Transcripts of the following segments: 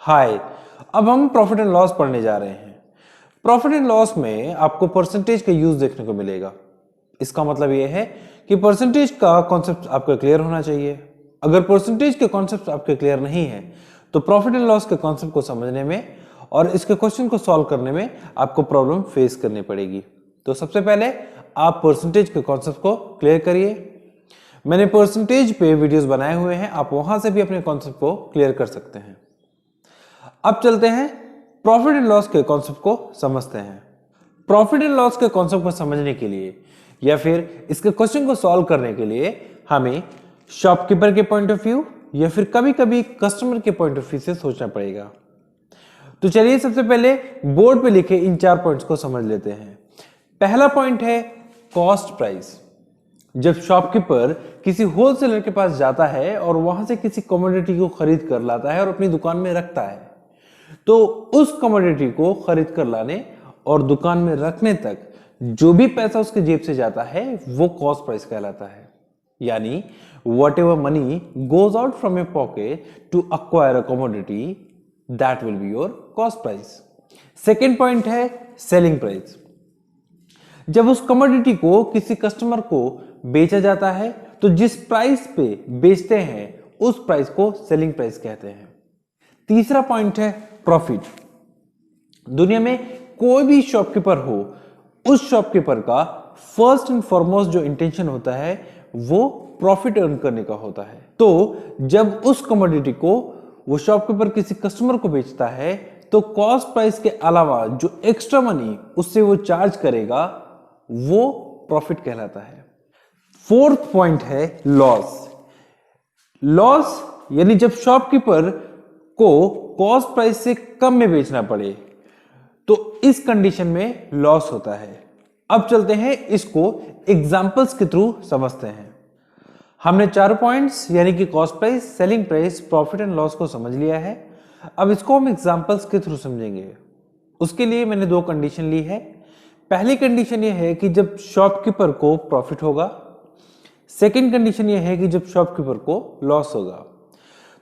हाय, अब हम profit and loss पढ़ने जा रहे हैं। प्रॉफिट एंड लॉस में आपको परसेंटेज का यूज देखने को मिलेगा। इसका मतलब यह है कि परसेंटेज का कॉन्सेप्ट आपका क्लियर होना चाहिए। अगर परसेंटेज के कॉन्सेप्ट आपके क्लियर नहीं है तो प्रॉफिट एंड लॉस के कॉन्सेप्ट को समझने में और इसके क्वेश्चन को सॉल्व करने में आपको प्रॉब्लम फेस करनी पड़ेगी। तो सबसे पहले आप परसेंटेज के कॉन्सेप्ट को क्लियर करिए। मैंने परसेंटेज पे वीडियोस बनाए हुए हैं, आप वहां से भी अपने कॉन्सेप्ट को क्लियर कर सकते हैं। अब चलते हैं प्रॉफिट एंड लॉस के कॉन्सेप्ट को समझते हैं। प्रॉफिट एंड लॉस के कॉन्सेप्ट को समझने के लिए या फिर इसके क्वेश्चन को सॉल्व करने के लिए हमें शॉपकीपर के पॉइंट ऑफ व्यू या फिर कभी कभी कस्टमर के पॉइंट ऑफ व्यू से सोचना पड़ेगा। तो चलिए सबसे पहले बोर्ड पे लिखे इन 4 पॉइंट्स को समझ लेते हैं। पहला पॉइंट है कॉस्ट प्राइस। जब शॉपकीपर किसी होलसेलर के पास जाता है और वहां से किसी कमोडिटी को खरीद कर लाता है और अपनी दुकान में रखता है, तो उस कमोडिटी को खरीद कर लाने और दुकान में रखने तक जो भी पैसा उसके जेब से जाता है वो कॉस्ट प्राइस कहलाता है। यानी whatever money goes out from your pocket to acquire a commodity, that will be your cost price. Second point है सेलिंग प्राइस। जब उस कमोडिटी को किसी कस्टमर को बेचा जाता है तो जिस प्राइस पे बेचते हैं उस प्राइस को सेलिंग प्राइस कहते हैं। तीसरा पॉइंट है प्रॉफिट। दुनिया में कोई भी शॉपकीपर हो, उस शॉपकीपर का फर्स्ट एंड फॉरमोस्ट जो इंटेंशन होता है वो प्रॉफिट अर्न करने का होता है। तो जब उस कमोडिटी को वो शॉपकीपर किसी कस्टमर को बेचता है तो कॉस्ट प्राइस के अलावा जो एक्स्ट्रा मनी उससे वो चार्ज करेगा वो प्रॉफिट कहलाता है। फोर्थ पॉइंट है लॉस। लॉस यानी जब शॉपकीपर को कॉस्ट प्राइस से कम में बेचना पड़े तो इस कंडीशन में लॉस होता है। अब चलते हैं इसको एग्जांपल्स के थ्रू समझते हैं। हमने 4 पॉइंट्स यानी कि cost price, selling price, profit and loss को समझ लिया है। अब इसको हम एग्जांपल्स के थ्रू समझेंगे। उसके लिए मैंने 2 कंडीशन ली है। पहली कंडीशन यह है कि जब शॉपकीपर को प्रॉफिट होगा, सेकेंड कंडीशन यह है कि जब शॉपकीपर को लॉस होगा।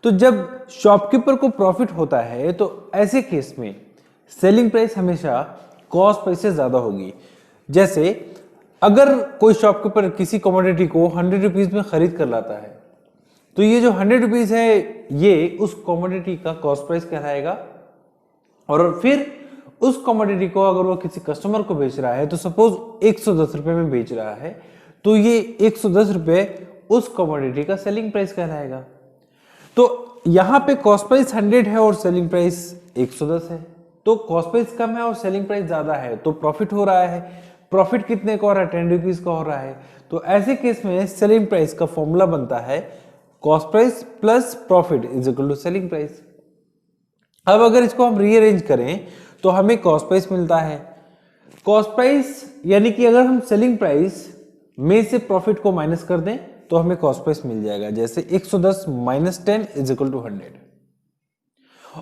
तो जब शॉपकीपर को प्रॉफिट होता है तो ऐसे केस में सेलिंग प्राइस हमेशा कॉस्ट प्राइस से ज्यादा होगी। जैसे अगर कोई शॉपकीपर किसी कमोडिटी को 100 रुपीज में खरीद कर लाता है तो ये जो 100 रुपीज है ये उस कमोडिटी का कॉस्ट प्राइस कहलाएगा। और फिर उस कमोडिटी को अगर वो किसी कस्टमर को बेच रहा है तो सपोज 110 रुपए में बेच रहा है तो ये 110 रुपए उस कमोडिटी का सेलिंग प्राइस कहलाएगा। तो यहां पे कॉस्ट प्राइस 100 है और सेलिंग प्राइस 110 है, तो कॉस्ट प्राइस कम है और सेलिंग प्राइस ज्यादा है तो प्रॉफिट हो रहा है। प्रॉफिट कितने का हो रहा है? 10 रुपीज का हो रहा है। तो ऐसे केस में सेलिंग प्राइस का फॉर्मूला बनता है cost price plus profit is equal to selling price. अब अगर इसको हम रीअरेंज करें तो हमें कॉस्ट प्राइस मिलता है। कॉस्ट प्राइस यानी कि अगर हम सेलिंग प्राइस में से प्रॉफिट को माइनस कर दें तो हमें कॉस्ट प्राइस मिल जाएगा। जैसे 110 माइनस 10 इज इक्वल टू 100।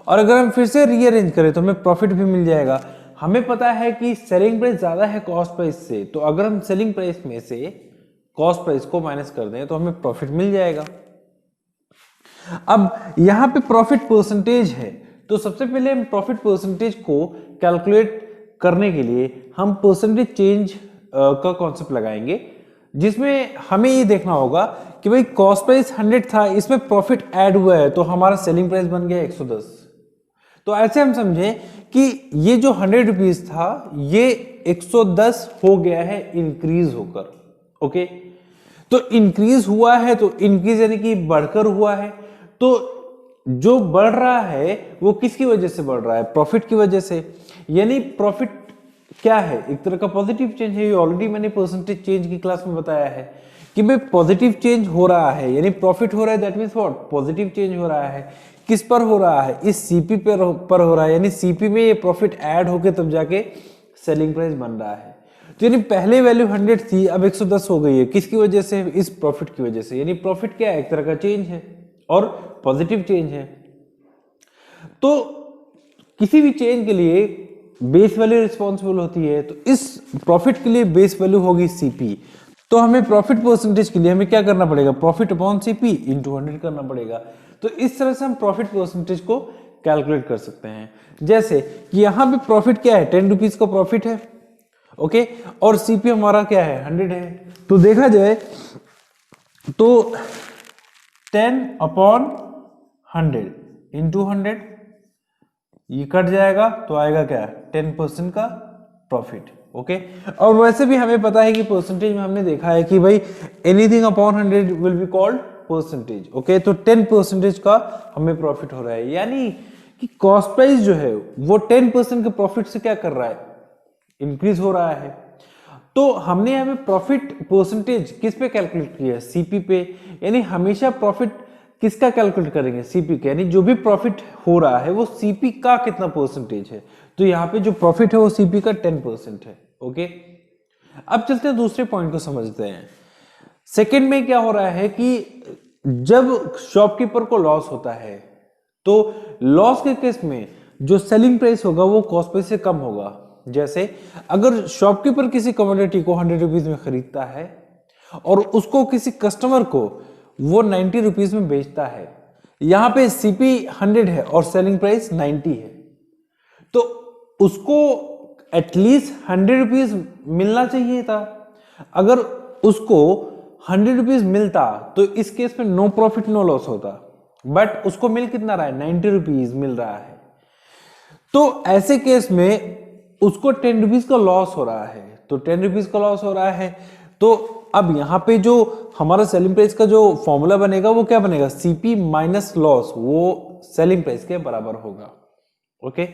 और अगर हम फिर से रीअरेंज करें तो हमें प्रॉफिट भी मिल जाएगा। हमें पता है कि सेलिंग प्राइस ज्यादा है कॉस्ट प्राइस से, तो अगर हम सेलिंग प्राइस में से कॉस्ट प्राइस को माइनस कर दें तो हमें प्रॉफिट मिल जाएगा। अब यहां पे प्रॉफिट परसेंटेज है, तो सबसे पहले हम प्रॉफिट परसेंटेज को कैलकुलेट करने के लिए हम परसेंटेज चेंज का कॉन्सेप्ट लगाएंगे, जिसमें हमें ये देखना होगा कि भाई कॉस्ट प्राइस 100 था, इसमें प्रॉफिट ऐड हुआ है तो हमारा सेलिंग प्राइस बन गया 110। तो ऐसे हम समझें कि ये जो 100 रुपीज था ये 110 हो गया है इंक्रीज होकर। ओके, तो इंक्रीज हुआ है तो इंक्रीज यानी कि बढ़कर हुआ है। तो जो बढ़ रहा है वो किसकी वजह से बढ़ रहा है? प्रॉफिट की वजह से। यानी प्रॉफिट क्या है? एक तरह का पॉजिटिव चेंज है। ये ऑलरेडी मैंने परसेंटेज चेंज की क्लास में बताया है कि भाई पॉजिटिव चेंज हो रहा है, यानी प्रॉफिट हो रहा है, that means what? Positive change हो रहा है। किस पर हो रहा है? इस सीपी पर हो रहा है, यानी सीपी में ये प्रॉफिट ऐड होके तब जाके सेलिंग प्राइस बन रहा है। तो यानी पहले वैल्यू 100 थी, अब 110 हो गई है। किसकी वजह से? इस प्रॉफिट की वजह से। यानी प्रॉफिट क्या है? एक तरह का चेंज है और पॉजिटिव चेंज है। तो किसी भी चेंज के लिए बेस वैल्यू रिस्पॉन्सिबल होती है, तो इस प्रॉफिट के लिए बेस वैल्यू होगी सीपी। तो हमें प्रॉफिट परसेंटेज के लिए हमें क्या करना पड़ेगा? प्रॉफिट अपॉन सीपी इंटू 100 करना पड़ेगा। तो इस तरह से हम प्रॉफिट परसेंटेज को कैलकुलेट कर सकते हैं। जैसे कि यहां पे प्रॉफिट क्या है, 10 रुपीज का प्रॉफिट है, ओके, और सीपी हमारा क्या है, 100 है। तो देखा जाए तो 10/100 इंटू 100, ये कट जाएगा तो आएगा क्या, 10% का प्रॉफिट, ओके। और वैसे भी हमें पता है कि परसेंटेज में हमने देखा है कि भाई anything upon 100 will be called percentage, okay. तो 10% का हमें प्रॉफिट हो रहा है, यानी कि कॉस्ट प्राइस जो है वो 10% के प्रॉफिट से क्या कर रहा है, इंक्रीज हो रहा है। तो हमने यहाँ पे प्रॉफिट परसेंटेज किस पे कैलकुलेट किया है, सीपी पे, यानी हमेशा प्रॉफिट किसका कैलकुलेट करेंगे, सीपी का, यानी जो भी प्रॉफिट हो रहा है वो सीपी का कितना परसेंटेज है। तो यहाँ पे जो प्रॉफिट है वो सीपी का 10% है, ओके। अब चलते हैं दूसरे पॉइंट को समझते हैं। सेकंड में क्या हो रहा है कि जब शॉपकीपर को लॉस होता है तो लॉस के केस में जो सेलिंग प्राइस होगा वो कॉस्ट प्राइस से कम होगा। जैसे अगर शॉपकीपर किसी कमोडिटी को 100 रुपीज में खरीदता है और उसको किसी कस्टमर को वो 90 रुपीज में बेचता है, यहां पे सीपी 100 है और सेलिंग प्राइस 90 है, तो उसको एटलीस्ट 100 रुपीज मिलना चाहिए था। अगर उसको 100 रुपीज मिलता तो इस केस में नो प्रॉफिट नो लॉस होता, बट उसको मिल कितना रहा है, 90 रुपीज मिल रहा है। तो ऐसे केस में उसको 10 रुपीज का लॉस हो रहा है, तो 10 रुपीज का लॉस हो रहा है। तो अब यहां पे जो हमारा सेलिंग प्राइस का जो फॉर्मूला बनेगा वो क्या बनेगा, सीपी माइनस लॉस, वो सेलिंग प्राइस के बराबर होगा, ओके।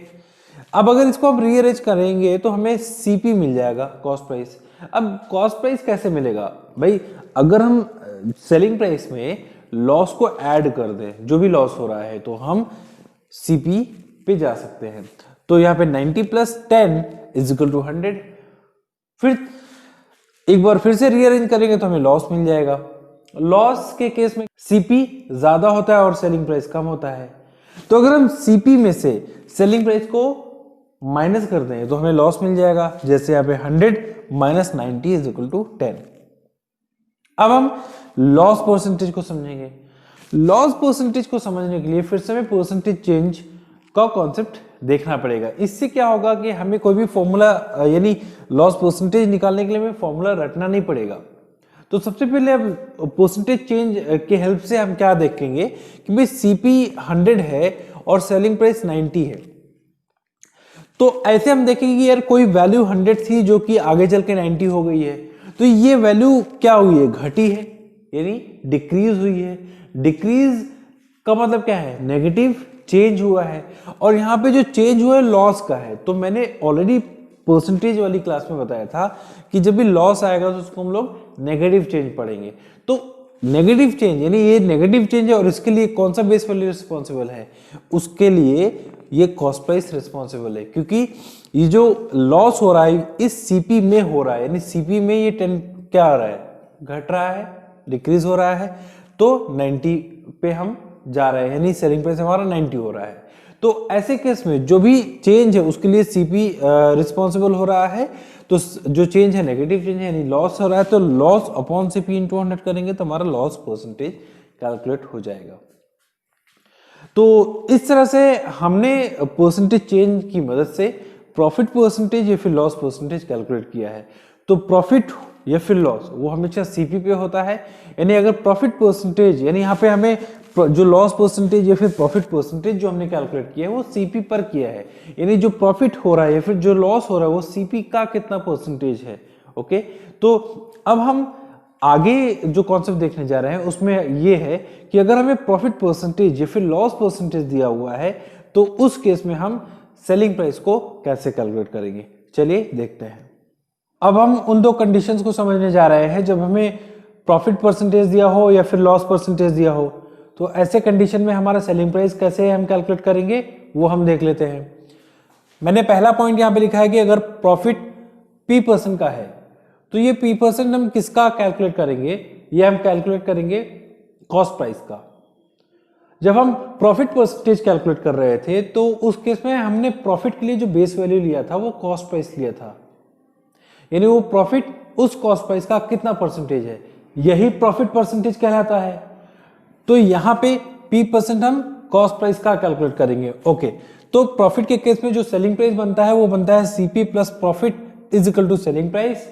अब अगर इसको हम रीअरेंज करेंगे तो हमें सीपी मिल जाएगा, कॉस्ट प्राइस। अब कॉस्ट प्राइस कैसे मिलेगा भाई, अगर हम सेलिंग प्राइस में लॉस को ऐड कर दें, जो भी लॉस हो रहा है, तो हम सीपी पे जा सकते हैं। तो यहाँ पे 90 प्लस 10 इज इक्वल टू 100। फिर एक बार फिर से रीअरेंज करेंगे तो हमें लॉस मिल जाएगा। लॉस के केस में सीपी ज्यादा होता है और सेलिंग प्राइस कम होता है। तो अगर हम सीपी में से सेलिंग प्राइस को माइनस कर दें तो हमें लॉस मिल जाएगा। जैसे यहाँ पे 100 माइनस 90 इज इक्वल टू 10। अब हम लॉस परसेंटेज को समझेंगे। लॉस परसेंटेज को समझने के लिए फिर से हमें परसेंटेज चेंज का कॉन्सेप्ट देखना पड़ेगा। इससे क्या होगा कि हमें कोई भी फॉर्मूला यानी लॉस परसेंटेज निकालने के लिए हमें फॉर्मूला रटना नहीं पड़ेगा। तो सबसे पहले अब परसेंटेज चेंज के हेल्प से हम क्या देखेंगे कि भाई सीपी 100 है और सेलिंग प्राइस 90 है। तो ऐसे हम देखेंगे कि यार कोई वैल्यू 100 थी जो कि आगे चल के 90 हो गई है, तो ये वैल्यू क्या हुई है, घटी है, यानी डिक्रीज हुई है। डिक्रीज का मतलब क्या है, नेगेटिव चेंज हुआ है, और यहाँ पे जो चेंज हुआ है लॉस का है। तो मैंने ऑलरेडी परसेंटेज वाली क्लास में बताया था कि जब भी लॉस आएगा तो उसको हम लोग नेगेटिव चेंज पढ़ेंगे। तो नेगेटिव चेंज यानी ये नेगेटिव चेंज है, और इसके लिए कौन सा बेस वैल्यू रिस्पॉन्सिबल है, उसके लिए ये कॉस्ट प्राइस रिस्पॉन्सिबल है, क्योंकि ये जो लॉस हो रहा है इस सीपी में हो रहा है, यानी सीपी में ये 10 क्या हो रहा है, घट रहा है, डिक्रीज हो रहा है। तो 90 पे हम जा रहे हैं, यानी सेलिंग प्राइस हमारा 90 हो रहा है। तो ऐसे केस में जो भी चेंज है उसके लिए सीपी रिस्पॉन्सिबल हो रहा है। तो जो चेंज है नेगेटिव चेंज है, यानी लॉस हो रहा है, तो लॉस अपॉन सीपी इंटू 100 करेंगे तो हमारा लॉस परसेंटेज कैलकुलेट हो जाएगा। तो इस तरह से हमने परसेंटेज चेंज की मदद से प्रॉफिट परसेंटेज या फिर लॉस परसेंटेज कैलकुलेट किया है। तो प्रॉफिट या फिर लॉस वो हमेशा सीपी पे होता है, यानी अगर प्रॉफिट परसेंटेज यानी यहाँ पे हमें जो लॉस परसेंटेज या फिर प्रॉफिट परसेंटेज जो हमने कैलकुलेट किया है वो सीपी पर किया है, यानी जो प्रॉफिट हो रहा है या फिर जो लॉस हो रहा है वो सीपी का कितना परसेंटेज है, ओके। तो अब हम आगे जो कॉन्सेप्ट देखने जा रहे हैं उसमें ये है कि अगर हमें प्रॉफिट परसेंटेज या फिर लॉस परसेंटेज दिया हुआ है तो उस केस में हम सेलिंग प्राइस को कैसे कैलकुलेट करेंगे, चलिए देखते हैं। अब हम उन दो कंडीशंस को समझने जा रहे हैं जब हमें प्रॉफिट परसेंटेज दिया हो या फिर लॉस परसेंटेज दिया हो। तो ऐसे कंडीशन में हमारा सेलिंग प्राइस कैसे हम कैलकुलेट करेंगे वो हम देख लेते हैं। मैंने पहला पॉइंट यहां पे लिखा है कि अगर प्रॉफिट P% का है तो ये P% हम किसका कैलकुलेट करेंगे, ये हम कैलकुलेट करेंगे कॉस्ट प्राइस का। जब हम प्रॉफिट परसेंटेज कैलकुलेट कर रहे थे तो उस केस में हमने प्रॉफिट के लिए जो बेस वैल्यू लिया था वो कॉस्ट प्राइस लिया था, यानी वो प्रॉफिट उस कॉस्ट प्राइस का कितना परसेंटेज है, यही प्रॉफिट परसेंटेज कहलाता है। तो यहां पे P% हम कॉस्ट प्राइस का कैलकुलेट करेंगे। ओके, तो प्रॉफिट के केस में जो सेलिंग प्राइस बनता है वो बनता है CP plus profit is equal to selling price.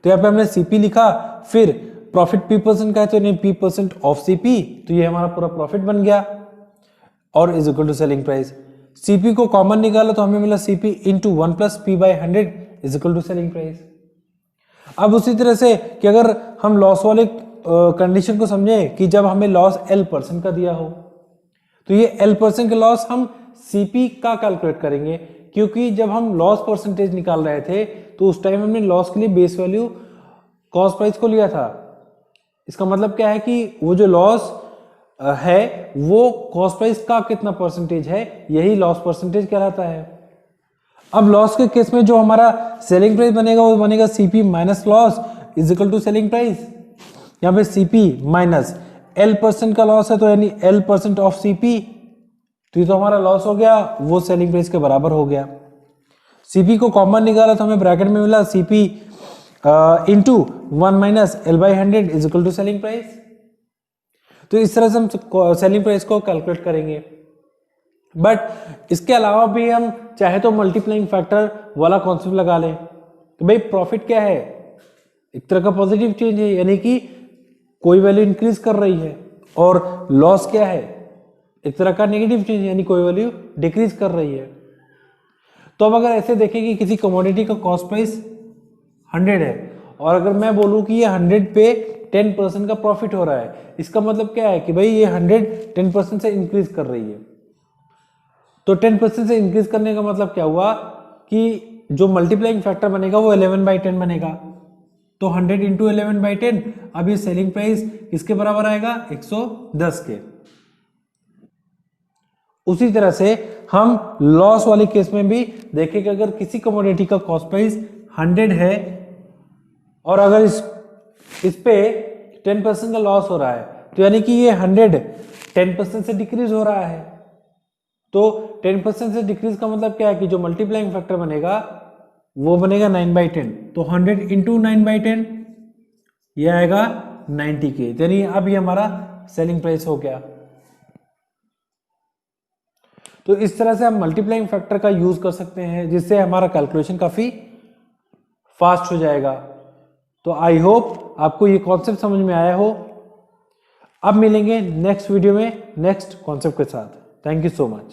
तो यहाँ पे हमने सीपी लिखा, फिर प्रॉफिट P% का है तो यानी P% ऑफ सीपी, तो ये हमारा पूरा प्रॉफिट बन गया और is equal to selling price. CP को कॉमन निकाला तो हमें मिला CP into 1 plus P by 100 is equal to selling price. अब उसी तरह से कि अगर हम लॉस वाले कंडीशन को समझे कि जब हमें लॉस L% का दिया हो, तो ये L% के लॉस हम सीपी का कैलकुलेट करेंगे, क्योंकि जब हम लॉस परसेंटेज निकाल रहे थे तो उस टाइम हमने लॉस के लिए बेस वैल्यू कॉस्ट प्राइस को लिया था। इसका मतलब क्या है कि वो जो लॉस है वो कॉस्ट प्राइस का कितना परसेंटेज है, यही लॉस परसेंटेज कहलाता है। अब लॉस के केस में जो हमारा सेलिंग प्राइस बनेगा वो बनेगा CP minus loss is equal to selling price. यहाँ पे सीपी माइनस L% का लॉस है तो यानी L% ऑफ सीपी, तो ये तो हमारा लॉस हो गया, वो सेलिंग प्राइस के बराबर हो गया। सीपी को कॉमन निकाला तो हमें ब्रैकेट में मिला CP into 1 minus L by 100 is equal to selling price. तो इस तरह से हम सेलिंग प्राइस को कैलकुलेट करेंगे। बट इसके अलावा भी हम चाहे तो मल्टीप्लाइंग फैक्टर वाला कॉन्सेप्ट लगा लें कि भाई प्रॉफिट क्या है, एक तरह का पॉजिटिव चेंज है, यानी कि कोई वैल्यू इंक्रीज कर रही है, और लॉस क्या है, एक तरह का नेगेटिव चेंज, यानी कोई वैल्यू डिक्रीज कर रही है। तो अब अगर ऐसे देखें कि किसी कमोडिटी का कॉस्ट प्राइस 100 है और अगर मैं बोलूं कि ये 100 पे 10% का प्रॉफिट हो रहा है, इसका मतलब क्या है कि भाई ये 100 10% से इंक्रीज कर रही है। तो 10% से इंक्रीज करने का मतलब क्या हुआ कि जो मल्टीप्लाइंग फैक्टर बनेगा वो 11/10 बनेगा। तो 100 इंटू 11/10, अब ये सेलिंग प्राइस किसके बराबर आएगा, 110 के। उसी तरह से हम लॉस वाले केस में भी देखें कि अगर किसी कमोडिटी का कॉस्ट प्राइस 100 है और अगर इस पे 10% का लॉस हो रहा है, तो यानी कि ये 100 10% से डिक्रीज हो रहा है। तो 10% से डिक्रीज का मतलब क्या है कि जो मल्टीप्लाइंग फैक्टर बनेगा वो बनेगा 9/10। तो 100 इंटू 9/10 ये आएगा 90 के, यानी अब ये हमारा सेलिंग प्राइस हो गया। तो इस तरह से हम मल्टीप्लाइंग फैक्टर का यूज कर सकते हैं, जिससे हमारा कैलकुलेशन काफी फास्ट हो जाएगा। तो आई होप आपको ये कॉन्सेप्ट समझ में आया हो। अब मिलेंगे नेक्स्ट वीडियो में नेक्स्ट कॉन्सेप्ट के साथ। Thank you so much.